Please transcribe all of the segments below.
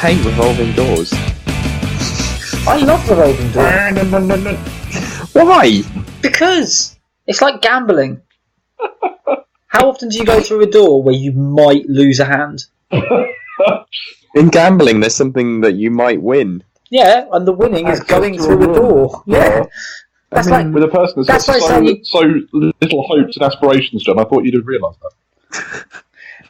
hate revolving doors. I love revolving doors. Why? Because it's like gambling. How often do you go through a door where you might lose a hand? In gambling, there's something that you might win. Yeah, and the winning is going through a door. Yeah. That's like with a person that's got so little hopes and aspirations, John, I thought you'd have realised that.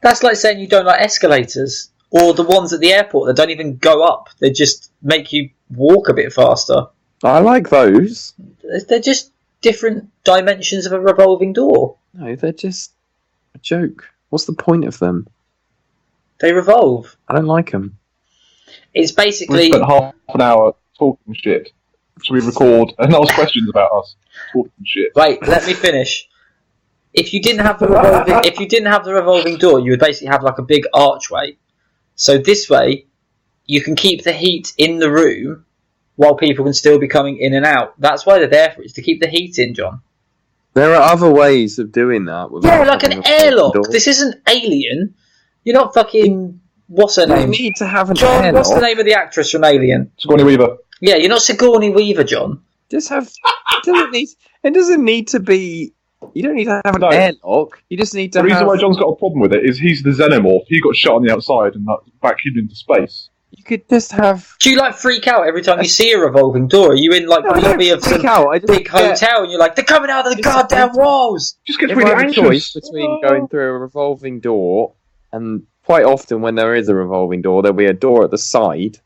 That's like saying you don't like escalators, or the ones at the airport that don't even go up. They just make you walk a bit faster. I like those. They're just different dimensions of a revolving door. No, they're just a joke. What's the point of them? They revolve. I don't like them. It's basically... We spent half an hour talking shit. So we record and ask questions about us talking shit. Wait, let me finish. If you didn't have the revolving door, you would basically have like a big archway. So this way, you can keep the heat in the room while people can still be coming in and out. That's why they're there for. It's to keep the heat in, John. There are other ways of doing that. Yeah, like an airlock. This isn't Alien. You're not fucking... What's her name? You need to have an John, airlock. what's the name of the actress from Alien? Sigourney Weaver. Yeah, you're not Sigourney Weaver, John. Just have... It doesn't need to be... You don't need to have an airlock. You just need to The reason why John's got a problem with it is he's the xenomorph. He got shot on the outside and vacuumed into space. You could just have... Do you, like, freak out every time you see a revolving door? Are you in, like, the lobby of some big hotel and you're like, they're coming out of the goddamn walls? Just gets if really I have anxious. a choice between going through a revolving door, and quite often when there is a revolving door, there'll be a door at the side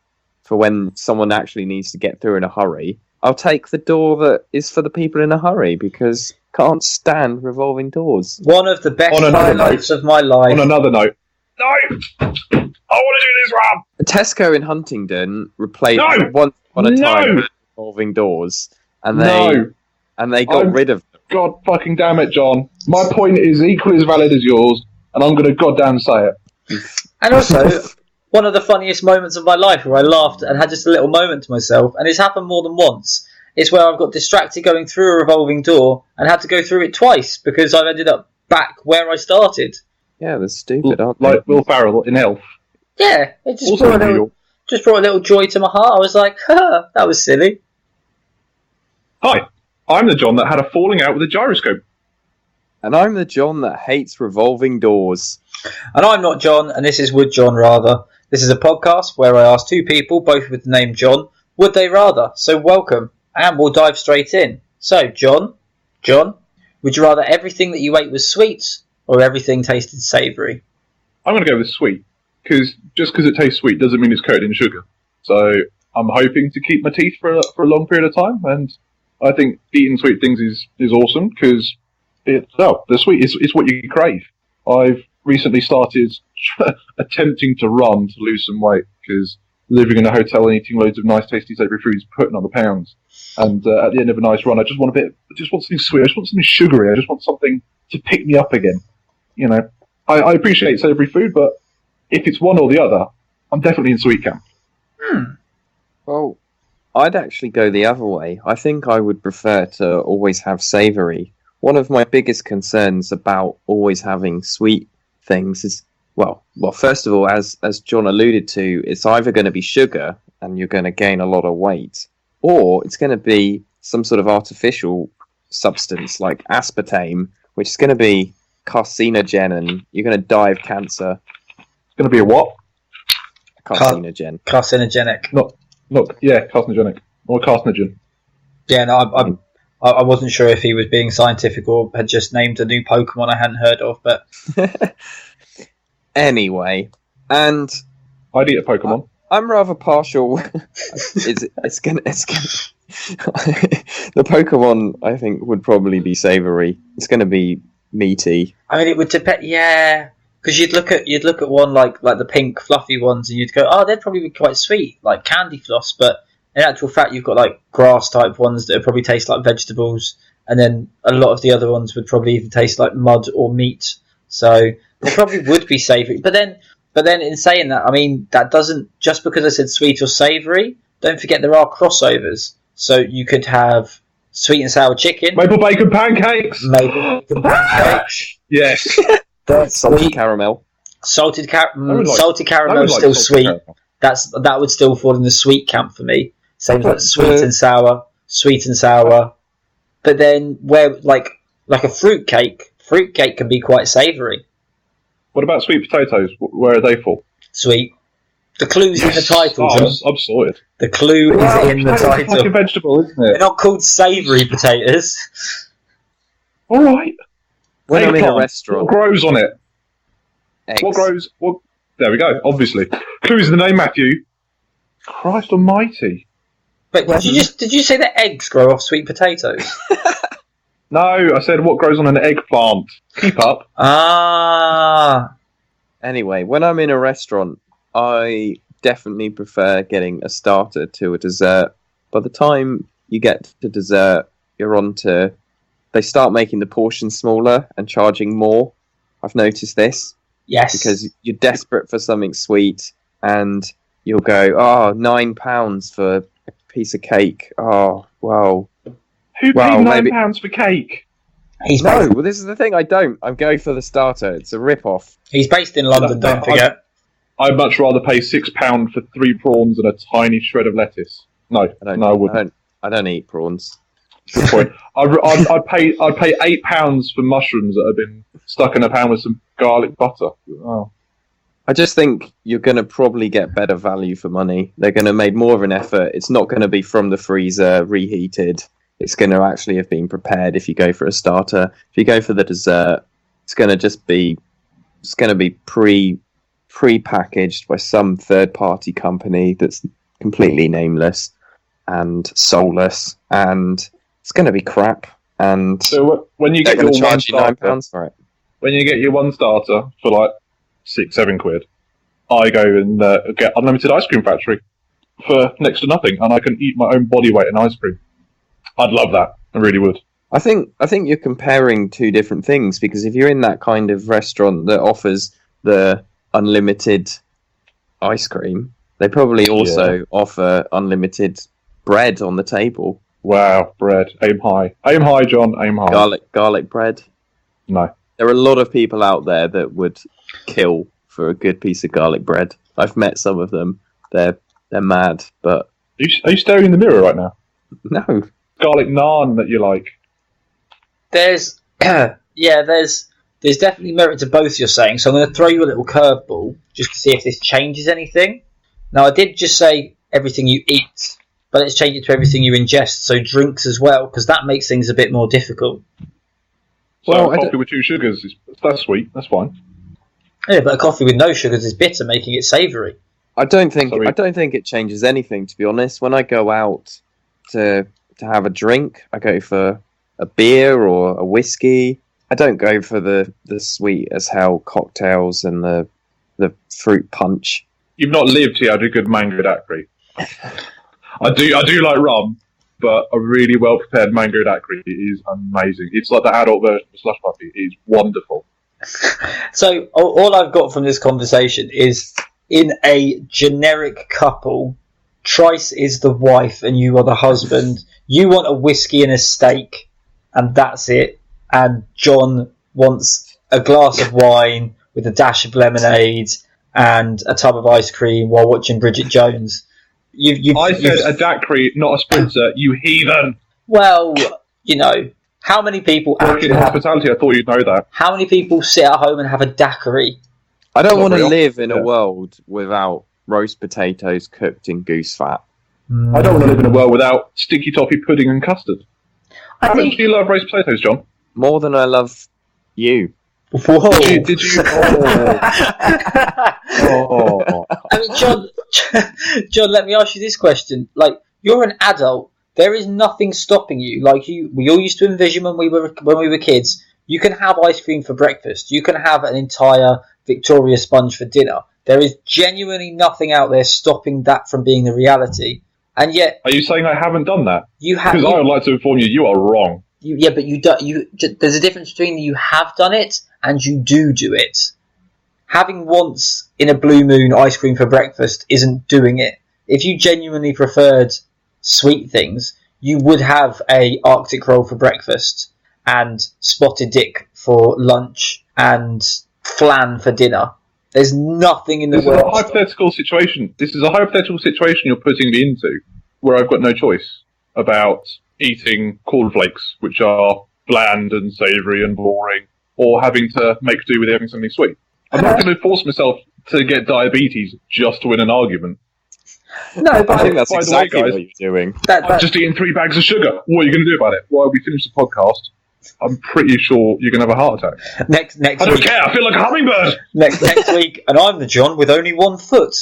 for when someone actually needs to get through in a hurry. I'll take the door that is for the people in a hurry, because can't stand revolving doors. One of the best highlights of my life. On another note, no! I want to do this, Rob! Tesco in Huntingdon replaced once upon a time revolving doors, and they got rid of them. God fucking damn it, John. My point is equally as valid as yours, and I'm going to goddamn say it. And also, one of the funniest moments of my life where I laughed and had just a little moment to myself, and it's happened more than once, is where I've got distracted going through a revolving door and had to go through it twice because I've ended up back where I started. Yeah, they're stupid, aren't they? Like Will Ferrell in Elf. Yeah, it just brought a little joy to my heart. I was like, that was silly. Hi, I'm the John that had a falling out with a gyroscope. And I'm the John that hates revolving doors. And I'm not John, and this is Would John Rather. This is a podcast where I ask two people, both with the name John, would they rather? So welcome, and we'll dive straight in. So, John, would you rather everything that you ate was sweet, or everything tasted savoury? I'm going to go with sweet, because just because it tastes sweet doesn't mean it's coated in sugar. So I'm hoping to keep my teeth for a long period of time, and I think eating sweet things is awesome, because the sweet is what you crave. I've recently started attempting to run to lose some weight, because living in a hotel and eating loads of nice, tasty, savoury foods, putting on the pounds. And at the end of a nice run, I just want something sweet. I just want something sugary. I just want something to pick me up again. You know, I appreciate savoury food, but if it's one or the other, I'm definitely in sweet camp. Well, I'd actually go the other way. I think I would prefer to always have savoury. One of my biggest concerns about always having sweet things is, well, first of all, as John alluded to, it's either going to be sugar and you're going to gain a lot of weight, or it's going to be some sort of artificial substance like aspartame, which is going to be carcinogen and you're going to die of cancer. It's going to be a what? Carcinogen. Carcinogenic. Carcinogenic. Or carcinogen. Yeah, no, I wasn't sure if he was being scientific or had just named a new Pokemon I hadn't heard of, but... Anyway, and... I'd eat a Pokemon. I'm rather partial. It's gonna. The Pokemon, I think, would probably be savoury. It's going to be meaty. I mean, it would depend. Yeah, because you'd look at one like the pink fluffy ones, and you'd go, oh, they'd probably be quite sweet, like candy floss. But in actual fact, you've got like grass type ones that would probably taste like vegetables, and then a lot of the other ones would probably either taste like mud or meat. So they probably would be savoury. But then in saying that, I mean, that doesn't, just because I said sweet or savoury, don't forget there are crossovers. So you could have sweet and sour chicken. Maple bacon pancakes. Yes. That's salted caramel. Salted caramel is still sweet. that would still fall in the sweet camp for me. Same But like sweet and sour. But then where like a fruitcake can be quite savoury. What about sweet potatoes? Where are they for? Sweet. The clue's in the title, Oh, John. I'm sorted. The clue is in the Potatoes are like a title. vegetable, isn't They're it? not called savoury potatoes. All right. When I'm in a Eggplant. restaurant, What grows on it? eggs. What grows? What? There we go. Obviously, clues in the name, Matthew. Christ Almighty! Wait, did you say that eggs grow off sweet potatoes? No, I said what grows on an eggplant. Keep up. Ah, Anyway, when I'm in a restaurant, I definitely prefer getting a starter to a dessert. By the time you get to dessert, you're on to... They start making the portion smaller and charging more. I've noticed this. yes. Because you're desperate for something sweet and you'll go, oh, £9 for a piece of cake. Oh, wow. Who Well, paid maybe- £9 for cake? He's No, based, well, this is the thing. I don't. I'm going for the starter. It's a rip-off. he's based in London. No, Don't forget. I'd much rather pay £6 for 3 prawns and a tiny shred of lettuce. No, I wouldn't. I don't eat prawns. Good point. I'd pay £8 for mushrooms that have been stuck in a pan with some garlic butter. Oh. I just think you're going to probably get better value for money. They're going to make more of an effort. It's not going to be from the freezer, reheated. It's going to actually have been prepared if you go for a starter. If you go for the dessert, it's going to just be... It's going to be pre-packaged by some third-party company that's completely nameless and soulless, and it's going to be crap. And So when you they're get going your to one charge you starter, £9 for it. when you get your one starter for like £6-7, I go and get unlimited ice cream factory for next to nothing, and I can eat my own body weight in ice cream. I'd love that. I really would. I think you're comparing two different things, because if you're in that kind of restaurant that offers the unlimited ice cream, they probably also offer unlimited bread on the table. Wow, bread. Aim high. Aim high, John. Aim high. Garlic bread. No. There are a lot of people out there that would kill for a good piece of garlic bread. I've met some of them. They're mad, but Are you staring in the mirror right now? no. Garlic naan that you like. There's definitely merit to both you're saying. So I'm going to throw you a little curveball just to see if this changes anything. Now I did just say everything you eat, but let's change it to everything you ingest. So drinks as well, because that makes things a bit more difficult. So Well, I coffee with 2 sugars, that's sweet. That's fine. Yeah, but a coffee with no sugars is bitter, making it savoury. I don't think Sorry. it changes anything, to be honest. When I go out to have a drink, I go for a beer or a whiskey. I don't go for the sweet as hell cocktails and the fruit punch. You've not lived here. I do good mango daiquiri. I do like rum, but a really well prepared mango daiquiri is amazing. It's like the adult version of slush puppy. It is wonderful. So all I've got from this conversation is, in a generic couple, Trice is the wife and you are the husband. You want a whiskey and a steak, and that's it. And John wants a glass of wine with a dash of lemonade and a tub of ice cream while watching Bridget Jones. I said a daiquiri, not a spritzer, you heathen. Well, how many people Working in hospitality, I thought you'd know that. How many people sit at home and have a daiquiri? I don't Not want to real. live in Yeah. a world without roast potatoes cooked in goose fat. I don't want to live in a world without sticky toffee pudding and custard. I How much think. do you love roast potatoes, John? More than I love you. Whoa. Did you? Oh. I mean, John, let me ask you this question. Like, you're an adult. There is nothing stopping you. Like we all used to envision when we were kids. You can have ice cream for breakfast. You can have an entire Victoria sponge for dinner. There is genuinely nothing out there stopping that from being the reality. And yet, Are you saying I haven't done that? you have. Because I would like to inform you, you are wrong. But you do. There's a difference between you have done it and you do it. Having once in a blue moon ice cream for breakfast isn't doing it. If you genuinely preferred sweet things, you would have a Arctic roll for breakfast and spotted dick for lunch and flan for dinner. There's nothing in the This is world. a hypothetical situation. This is a hypothetical situation you're putting me into, where I've got no choice about eating cornflakes, which are bland and savoury and boring, or having to make do with having something sweet. I'm not going to force myself to get diabetes just to win an argument. No, but I think that's by the way, exactly guys, what you're doing. I've just eaten 3 bags of sugar. What are you going to do about it? While we finish the podcast, I'm pretty sure you're going to have a heart attack. next I don't week, care. I feel like a hummingbird. next week, and I'm the John with only 1 foot.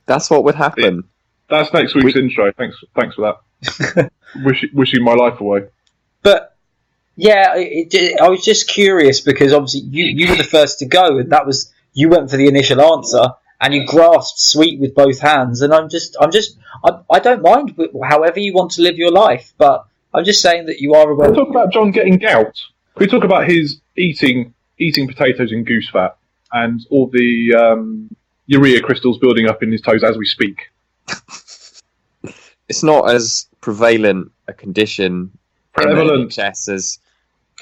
That's what would happen. That's next week's intro. Thanks for that. Wishing my life away. But yeah, I was just curious because obviously you were the first to go, and that was you went for the initial answer, and you grasped sweet with both hands. And I don't mind however you want to live your life, but I'm just saying that you are aware. Can we talk about John getting gout? Can we talk about his eating potatoes in goose fat and all the urea crystals building up in his toes as we speak? It's not as prevalent a condition in the NHS as.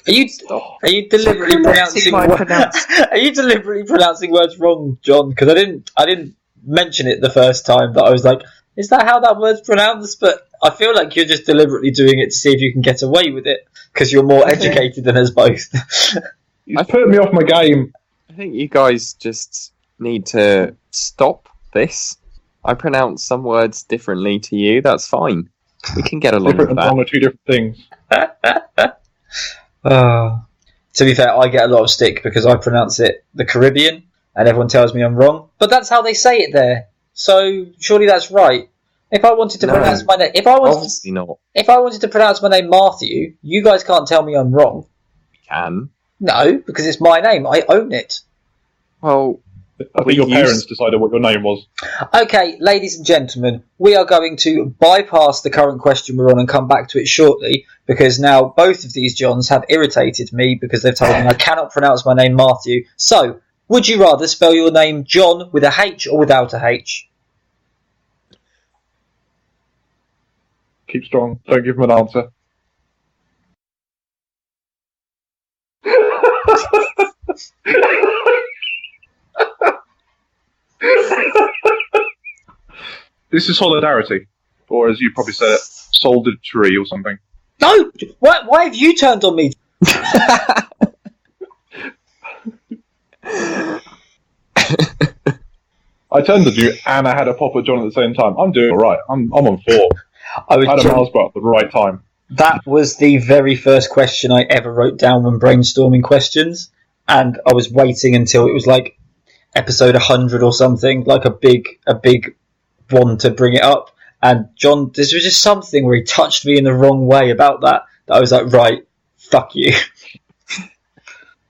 Are you deliberately pronouncing Are you deliberately pronouncing words wrong, John? Because I didn't mention it the first time. That I was like, is that how that word's pronounced? But I feel like you're just deliberately doing it to see if you can get away with it because you're more educated than us both. He's put me off my game. I think you guys just need to stop this. I pronounce some words differently to you. That's fine. We can get along with Different and that. wrong are 2 different things. To be fair, I get a lot of stick because I pronounce it the Caribbean, and everyone tells me I'm wrong. But that's how they say it there, so surely that's right. If I wanted to pronounce my name, Obviously not. if I wanted to pronounce my name Matthew, you guys can't tell me I'm wrong. We can. No, because it's my name. I own it. Well, I think your parents decided what your name was. Okay, ladies and gentlemen, we are going to bypass the current question we're on and come back to it shortly, because now both of these Johns have irritated me because they've told me I cannot pronounce my name Matthew. So, would you rather spell your name John with a H or without a H? Keep strong. Don't give him an answer. This is solidarity, or as you probably said, solidatory or something. No! Why have you turned on me? I turned to you and I had a pop at John at the same time. I'm doing all right. I'm on form. I had a Mars bar at the right time. That was the very first question I ever wrote down when brainstorming questions, and I was waiting until it was like episode 100 or something, like a big one to bring it up. And John, this was just something where he touched me in the wrong way about that I was like, right, fuck you.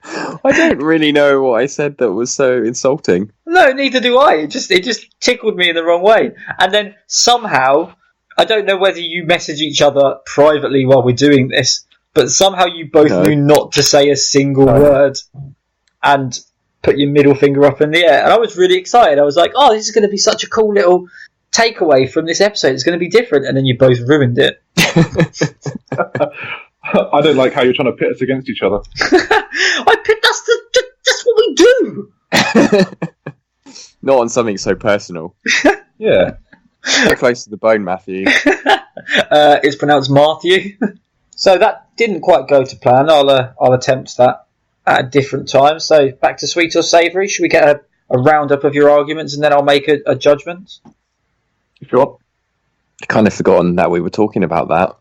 I don't really know what I said that was so insulting. No, neither do I. It just tickled me in the wrong way. And then somehow, I don't know whether you message each other privately while we're doing this, but somehow you both knew not to say a single word and put your middle finger up in the air. And I was really excited. I was like, oh, this is going to be such a cool little takeaway from this episode. It's going to be different. And then you both ruined it. I don't like how you're trying to pit us against each other. That's what we do. Not on something so personal. Yeah. So close to the bone, Matthew. It's pronounced Matthew. So that didn't quite go to plan. I'll attempt that at a different time. So back to sweet or savoury. Should we get a roundup of your arguments and then I'll make a judgment? If you want. I've kind of forgotten that we were talking about that.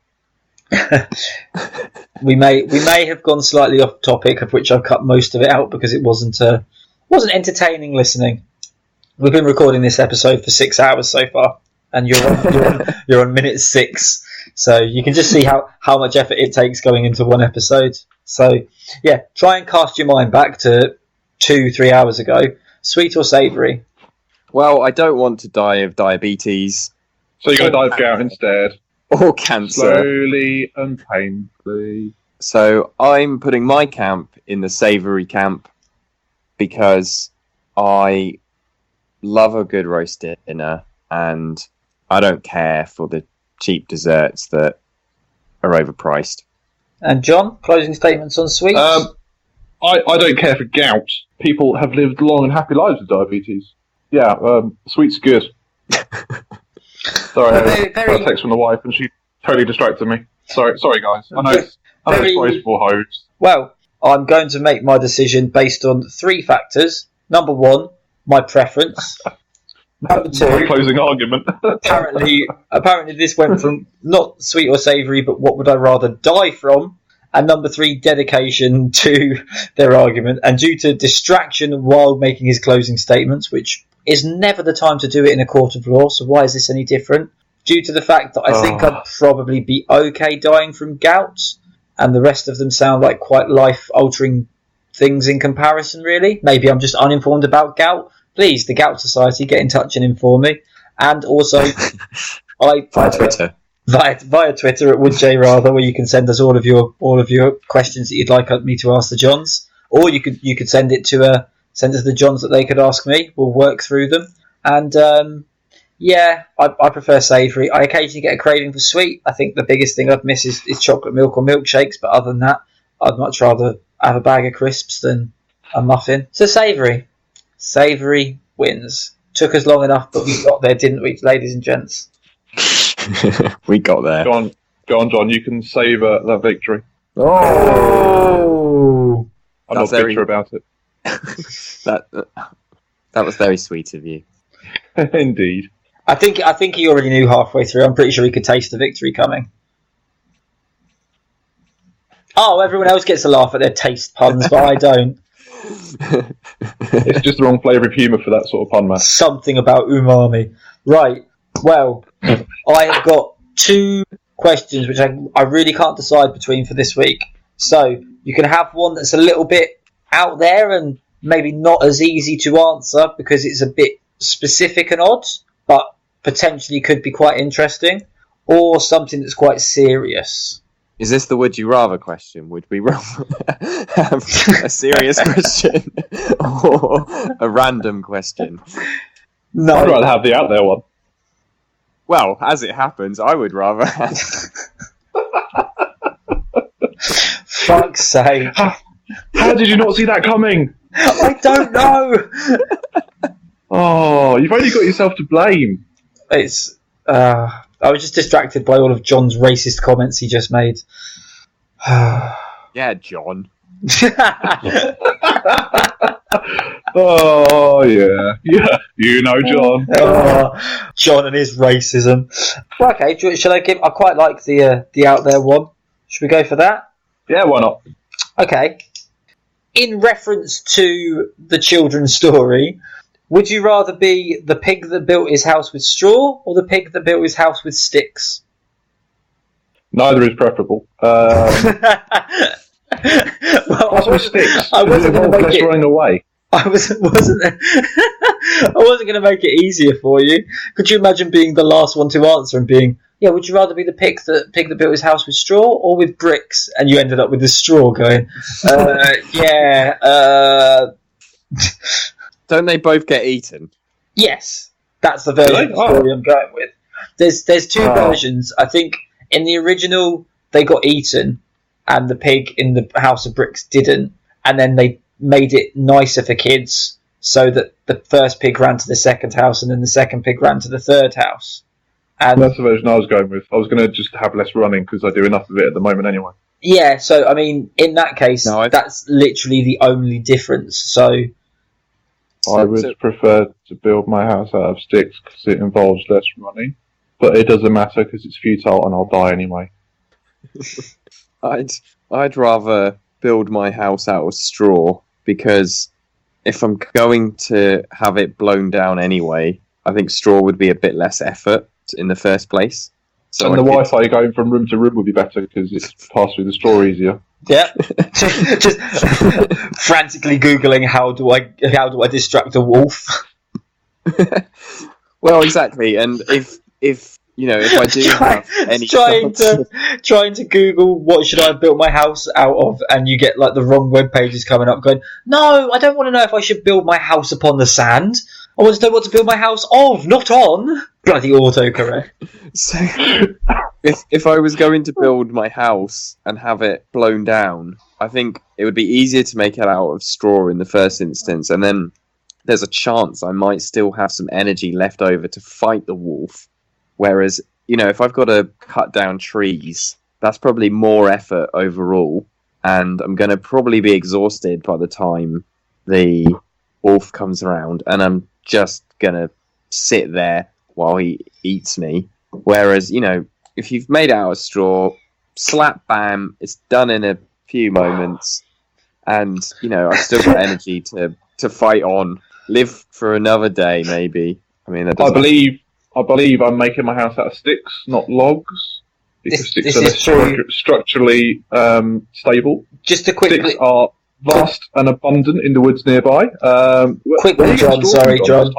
we may have gone slightly off topic, of which I've cut most of it out because it wasn't entertaining listening. We've been recording this episode for 6 hours so far, and you're on minute 6, so you can just see how much effort it takes going into one episode. So yeah, try and cast your mind back to 2-3 hours ago. Sweet or savoury? Well, I don't want to die of diabetes. So you're going to die of gout instead. Or cancer. Slowly and painfully. So I'm putting my camp in the savoury camp because I love a good roast dinner and I don't care for the cheap desserts that are overpriced. And John, closing statements on sweets? I don't care for gout, people have lived long and happy lives with diabetes. Yeah, sweet's good. Sorry, I got a text from the wife and she totally distracted me. Sorry, guys. I know it's wasteful host. Well, I'm going to make my decision based on 3 factors. Number 1, my preference. Number 2, my closing argument. apparently this went from not sweet or savoury, but what would I rather die from? And number 3, dedication to their argument. And due to distraction while making his closing statements, which is never the time to do it in a court of law, so why is this any different? Due to the fact that I think I'd probably be okay dying from gout, and the rest of them sound like quite life-altering things in comparison, really. Maybe I'm just uninformed about gout. Please, the Gout Society, get in touch and inform me. And also, via Twitter. Via Twitter at WoodJRather, where you can send us all of your questions that you'd like me to ask the Johns, or you could send us the Johns that they could ask me. We'll work through them. And I prefer savoury. I occasionally get a craving for sweet. I think the biggest thing I'd miss is chocolate milk or milkshakes. But other than that, I'd much rather have a bag of crisps than a muffin. So savoury. Savoury wins. Took us long enough, but we got there, didn't we, ladies and gents? We got there. Go on, John. You can savour that victory. Oh, I'm not bitter about it. That was very sweet of you. Indeed. I think he already knew halfway through. I'm pretty sure he could taste the victory coming. Oh, everyone else gets a laugh at their taste puns, but I don't. It's just the wrong flavour of humour for that sort of pun, man. Something about umami. Right. Well, I have got 2 questions which I really can't decide between for this week. So you can have one that's a little bit out there and maybe not as easy to answer because it's a bit specific and odd, but potentially could be quite interesting, or something that's quite serious. Is this the would you rather question? Would we rather have a serious question or a random question? No. I'd rather have the out there one. Well, as it happens, I would rather have... Fuck's sake. How did you not see that coming? I don't know. Oh, you've only got yourself to blame. It's... I was just distracted by all of John's racist comments he just made. Yeah, John. Oh, yeah. Yeah, you know John. John and his racism. Okay, shall I quite like the out there one. Should we go for that? Yeah, why not? Okay. In reference to the children's story, would you rather be the pig that built his house with straw or the pig that built his house with sticks? Neither is preferable. Well, with sticks. I wasn't going to make it running away. I wasn't going to make it easier for you. Could you imagine being the last one to answer and being, yeah, would you rather be the pig that built his house with straw or with bricks? And you ended up with the straw going, Don't they both get eaten? Yes, that's the version of the story I'm going with. There's 2 versions. I think in the original they got eaten, and the pig in the House of Bricks didn't. And then they made it nicer for kids, so that the first pig ran to the second house, and then the second pig ran to the third house. And that's the version I was going with. I was going to just have less running because I do enough of it at the moment anyway. Yeah, so I mean, in that case, that's literally the only difference. So. I would prefer to build my house out of sticks because it involves less running, but it doesn't matter because it's futile and I'll die anyway. I'd rather build my house out of straw because if I'm going to have it blown down anyway, I think straw would be a bit less effort in the first place. So and the Wi-Fi going from room to room would be better because it's passed through the straw easier. Yeah, just frantically googling how do I distract a wolf. Well, exactly, and if I do have any trying to Google what should I have built my house out of, and you get like the wrong web pages coming up going, no, I don't want to know if I should build my house upon the sand. I want to know what to build my house of, not on. Bloody autocorrect. if I was going to build my house and have it blown down, I think it would be easier to make it out of straw in the first instance, and then there's a chance I might still have some energy left over to fight the wolf. Whereas, if I've got to cut down trees, that's probably more effort overall, and I'm going to probably be exhausted by the time the wolf comes around, and I'm just going to sit there while he eats me. Whereas, if you've made it out of straw, slap bam, it's done in a few moments, and I've still got energy to fight on, live for another day, maybe. I mean, I believe I'm making my house out of sticks, not logs, because sticks are less structurally stable. Just a quick sticks are vast and abundant in the woods nearby. Quickly, John. Sorry, John.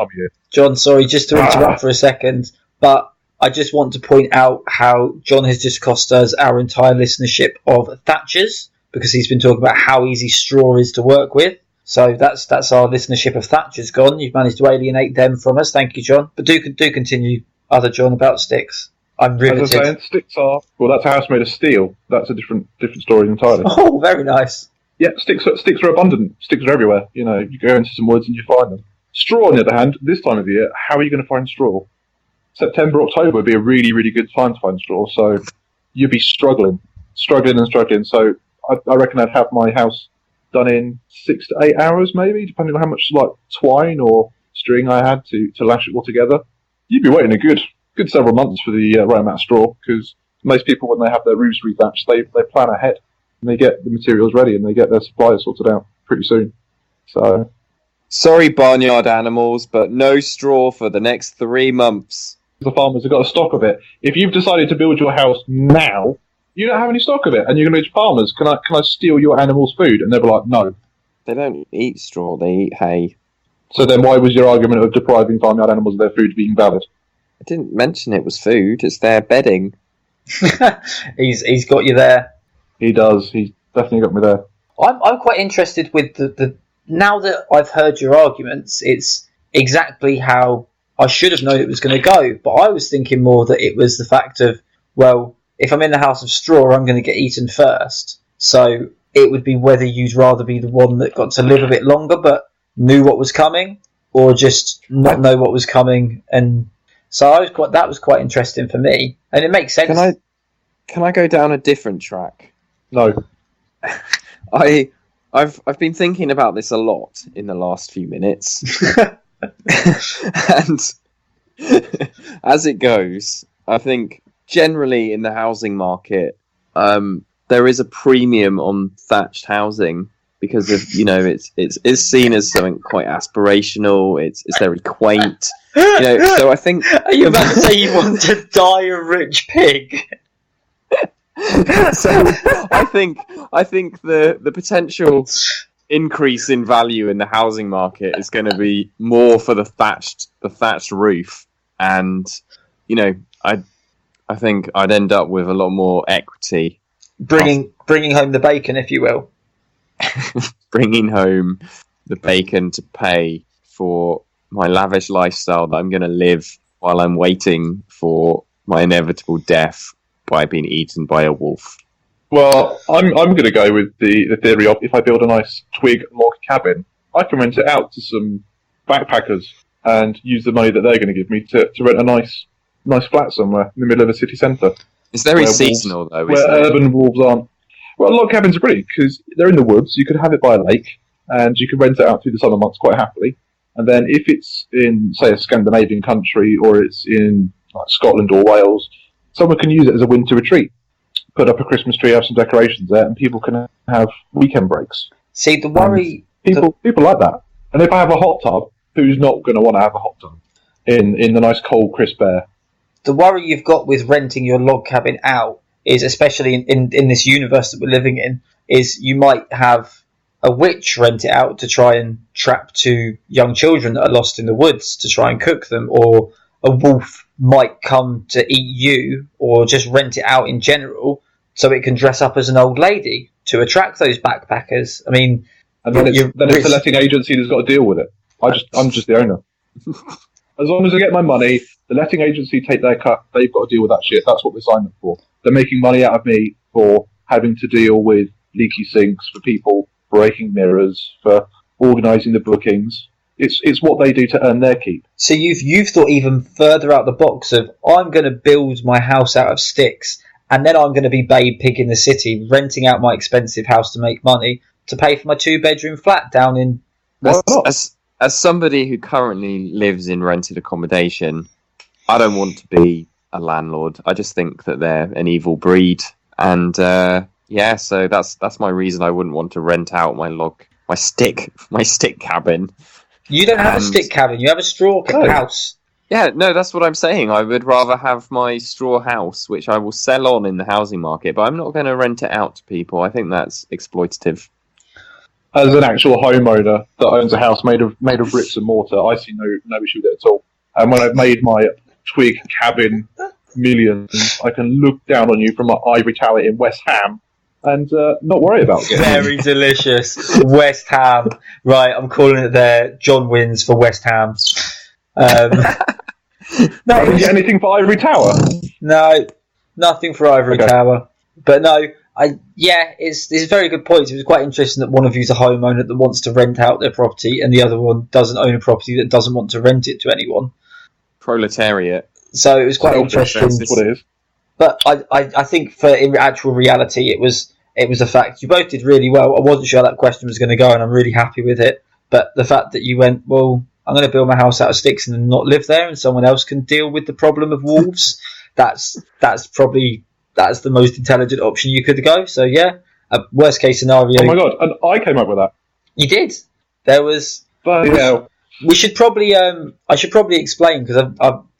John, sorry, just to interrupt for a second, but I just want to point out how John has just cost us our entire listenership of Thatchers, because he's been talking about how easy straw is to work with. So that's our listenership of Thatchers gone. You've managed to alienate them from us. Thank you, John. But do continue, other John, about sticks. I'm riveted. As I was saying, sticks are that's a house made of steel. That's a different story entirely. Oh, very nice. Yeah, sticks are abundant. Sticks are everywhere. You go into some woods and you find them. Straw, on the other hand, this time of year, how are you going to find straw? September, October would be a really, really good time to find straw. So you'd be struggling. So I reckon I'd have my house done in 6 to 8 hours, maybe, depending on how much twine or string I had to lash it all together. You'd be waiting a good several months for the right amount of straw, because most people, when they have their roofs rethatched, they plan ahead and they get the materials ready and they get their supplies sorted out pretty soon. So, sorry, barnyard animals, but no straw for the next 3 months. The farmers have got a stock of it. If you've decided to build your house now, you don't have any stock of it, and you're going to reach farmers. Can I steal your animals' food? And they'll be like, no. They don't eat straw; they eat hay. So then, why was your argument of depriving farmyard animals of their food being valid? I didn't mention it was food. It's their bedding. He's got you there. He does. He's definitely got me there. I'm quite interested with the. Now that I've heard your arguments, it's exactly how I should have known it was going to go. But I was thinking more that it was the fact of, well, if I'm in the house of straw, I'm going to get eaten first. So it would be whether you'd rather be the one that got to live a bit longer but knew what was coming, or just not know what was coming. And so that was quite interesting for me, and it makes sense. Can I go down a different track? No. I've been thinking about this a lot in the last few minutes, and as it goes, I think generally in the housing market, there is a premium on thatched housing because of it's seen as something quite aspirational. It's very quaint. So I think. Are you about to say you want to die a rich pig? So I think the potential increase in value in the housing market is going to be more for the thatched roof, and I think I'd end up with a lot more equity. Bringing home the bacon, if you will. Bringing home the bacon to pay for my lavish lifestyle that I'm going to live while I'm waiting for my inevitable death by being eaten by a wolf. Well, I'm going to go with the theory of, if I build a nice twig log cabin, I can rent it out to some backpackers and use the money that they're going to give me to rent a nice flat somewhere in the middle of a city centre. It's very seasonal, though, where urban wolves aren't. Well, log cabins are brilliant because they're in the woods. You could have it by a lake, and you could rent it out through the summer months quite happily. And then if it's in, say, a Scandinavian country, or it's in Scotland or Wales, someone can use it as a winter retreat. Put up a Christmas tree, have some decorations there, and people can have weekend breaks. See, the worry... People like that. And if I have a hot tub, who's not going to want to have a hot tub in the nice cold, crisp air? The worry you've got with renting your log cabin out is, especially in this universe that we're living in, is you might have a witch rent it out to try and trap two young children that are lost in the woods to try and cook them, or a wolf might come to eat you, or just rent it out in general so it can dress up as an old lady to attract those backpackers. I mean... And then it's the letting agency that's got to deal with it. I'm just the owner. As long as I get my money, the letting agency take their cut. They've got to deal with that shit. That's what they signed up for. They're making money out of me for having to deal with leaky sinks, for people breaking mirrors, for organising the bookings. It's what they do to earn their keep. So you've thought even further out the box of, I'm going to build my house out of sticks, and then I'm going to be Babe Pig in the city, renting out my expensive house to make money to pay for my 2-bedroom flat down in... As somebody who currently lives in rented accommodation, I don't want to be a landlord. I just think that they're an evil breed. And so that's my reason I wouldn't want to rent out my stick cabin. You don't have a stick cabin, you have a straw house. Yeah, no, that's what I'm saying. I would rather have my straw house, which I will sell on in the housing market, but I'm not going to rent it out to people. I think that's exploitative. As an actual homeowner that owns a house made of bricks and mortar, I see no issue with it at all. And when I've made my twig cabin millions, I can look down on you from my ivory tower in West Ham and not worry about it. Very delicious. West Ham. Right, I'm calling it there. John wins for West Ham. No, did you get anything for Ivory Tower? No, nothing for Ivory Tower. But no, it's a very good point. It was quite interesting that one of you's a homeowner that wants to rent out their property, and the other one doesn't own a property that doesn't want to rent it to anyone. Proletariat. So it was quite interesting. That's what it is. But I think in actual reality, it was a fact. You both did really well. I wasn't sure how that question was going to go, and I'm really happy with it. But the fact that you went, well, I'm going to build my house out of sticks and not live there, and someone else can deal with the problem of wolves. That's the most intelligent option you could go. So yeah, a worst case scenario. Oh my god! And I came up with that. You did. There was. But we should probably. I should probably explain, because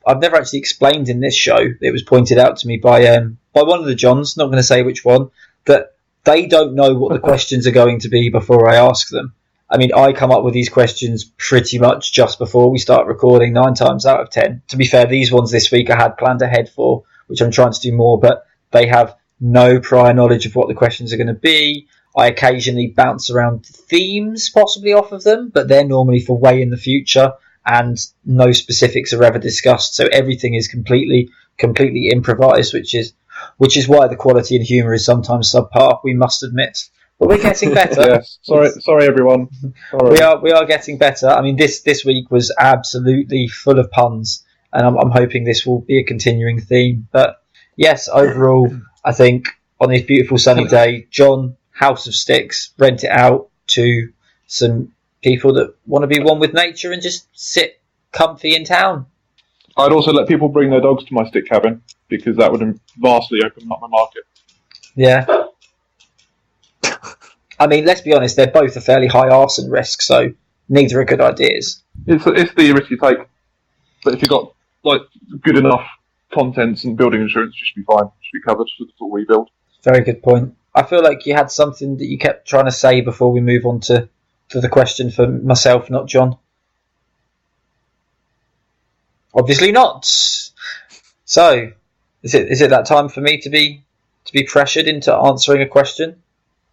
I've never actually explained in this show. It was pointed out to me by one of the Johns. Not going to say which one, that they don't know what the questions are going to be before I ask them. I mean, I come up with these questions pretty much just before we start recording, 9 times out of 10. To be fair, these ones this week I had planned ahead for, which I'm trying to do more, but they have no prior knowledge of what the questions are going to be. I occasionally bounce around themes possibly off of them, but they're normally for way in the future, and no specifics are ever discussed, so everything is completely improvised, which is why the quality and humour is sometimes subpar, we must admit. But we're getting better. Yes. Sorry, everyone. Sorry. We are getting better. I mean, this week was absolutely full of puns, and I'm hoping this will be a continuing theme. But yes, overall, I think on this beautiful sunny day, John, House of Sticks, rent it out to some people that want to be one with nature and just sit comfy in town. I'd also let people bring their dogs to my stick cabin, because that would vastly open up my market. Yeah. I mean, let's be honest, they're both a fairly high arson risk, so neither are good ideas. It's the risk you take, but if you've got good enough contents and building insurance, you should be fine. You should be covered for the full rebuild. Very good point. I feel like you had something that you kept trying to say before we move on to the question for myself, not John. Obviously not. So, is it that time for me to be pressured into answering a question?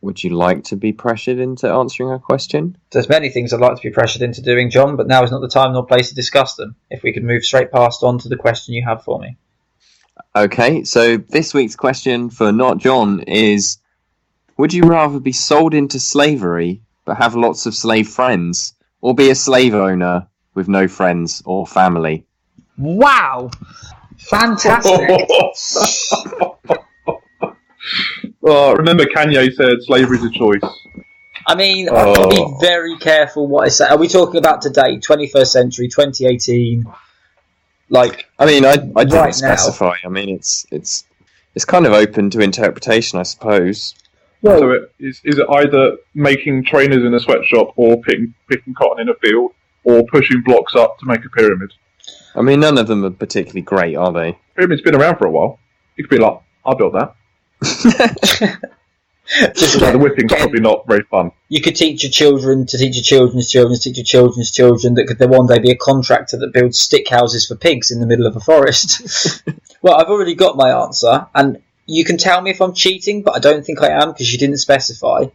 Would you like to be pressured into answering a question? There's many things I'd like to be pressured into doing, John, but now is not the time nor place to discuss them. If we could move straight past on to the question you have for me. Okay, so this week's question for Not John is, would you rather be sold into slavery but have lots of slave friends, or be a slave owner with no friends or family? Wow! Fantastic! Remember Kanye said slavery's a choice. I mean, I have to be very careful what I say. Are we talking about today, 21st century, 2018? I didn't right specify. Now. I mean, it's kind of open to interpretation, I suppose. Well, so is it either making trainers in a sweatshop, or picking cotton in a field, or pushing blocks up to make a pyramid? I mean, none of them are particularly great, are they? Pyramid's been around for a while. You could be like, I built that. The whipping's probably not very fun. You could teach your children to teach your children's children to teach your children's children that could there one day be a contractor that builds stick houses for pigs in the middle of a forest. Well, I've already got my answer, and you can tell me if I'm cheating, but I don't think I am, because you didn't specify.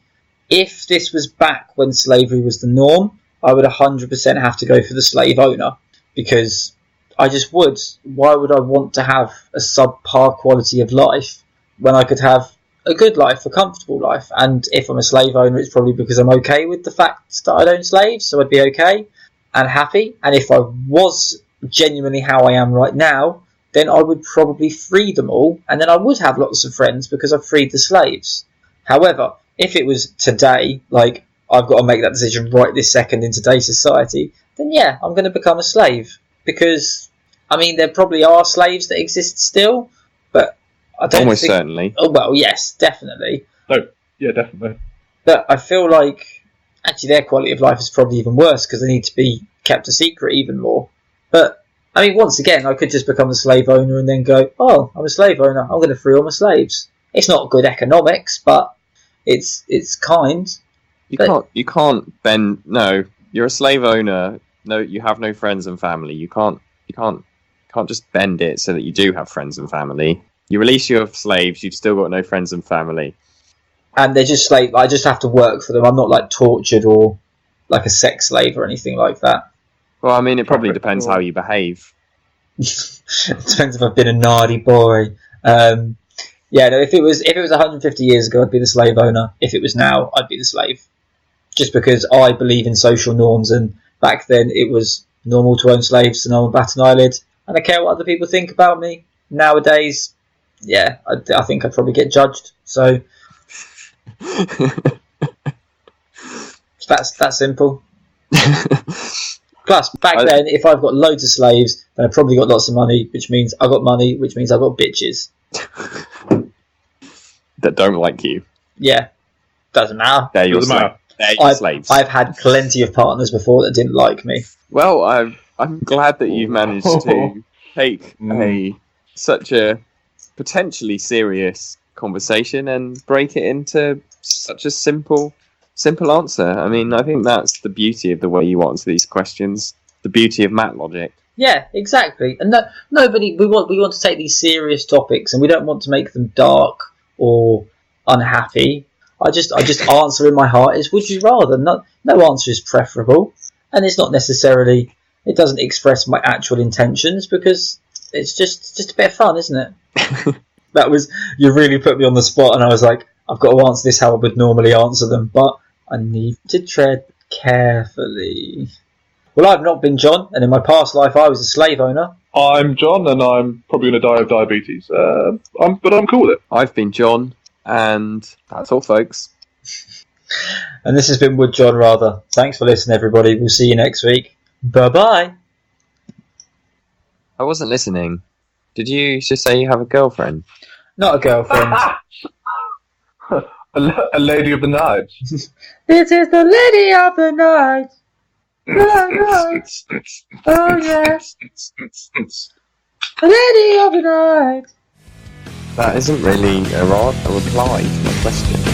If this was back when slavery was the norm, I would 100% have to go for the slave owner, because I just would. Why would I want to have a subpar quality of life when I could have a good life, a comfortable life? And if I'm a slave owner, it's probably because I'm okay with the fact that I own slaves, so I'd be okay and happy. And if I was genuinely how I am right now, then I would probably free them all, and then I would have lots of friends because I've freed the slaves. However, if it was today, like I've got to make that decision right this second in today's society, then yeah, I'm going to become a slave. Because, I mean, there probably are slaves that exist still, but I don't Almost think... certainly. Oh, well, yes, definitely. No, yeah, definitely. But I feel like, actually, their quality of life is probably even worse because they need to be kept a secret even more. But, I mean, once again, I could just become a slave owner and then go, oh, I'm a slave owner, I'm going to free all my slaves. It's not good economics, but it's kind. You can't bend. No, you're a slave owner. No, you have no friends and family. You can't just bend it so that you do have friends and family. You release your slaves, you've still got no friends and family. And they're just like, I just have to work for them. I'm not like tortured or like a sex slave or anything like that. Well, I mean, it probably depends how you behave. It depends if I've been a naughty boy. Yeah, no, if it was 150 years ago, I'd be the slave owner. If it was now, I'd be the slave. Just because I believe in social norms, and back then it was normal to own slaves, so no one bat an eyelid. And I care what other people think about me. Nowadays, yeah, I think I'd probably get judged. So that's that simple. Plus, back then, if I've got loads of slaves, then I've probably got lots of money, which means I've got money, which means I've got bitches. That don't like you. Yeah, doesn't matter. They're your slaves. I've had plenty of partners before that didn't like me. Well, I'm glad that you've managed to take such a potentially serious conversation and break it into such a simple answer. I mean, I think that's the beauty of the way you answer these questions. The beauty of math logic. Yeah, exactly. And nobody we want to take these serious topics, and we don't want to make them dark or unhappy. I just answer in my heart is would you rather. No answer is preferable, and it's not necessarily. It doesn't express my actual intentions because it's just a bit of fun, isn't it? You really put me on the spot, and I was like, I've got to answer this how I would normally answer them, but I need to tread carefully. Well, I've not been John, and in my past life I was a slave owner. I'm John, and I'm probably going to die of diabetes. But I'm cool with it. I've been John, and that's all, folks. And this has been Would John Rather. Thanks for listening, everybody. We'll see you next week. Bye-bye. I wasn't listening. Did you just say you have a girlfriend? Not a girlfriend. A lady of the night. This is the lady of the night. Oh, yes. The lady of the night. That isn't really a reply to my question.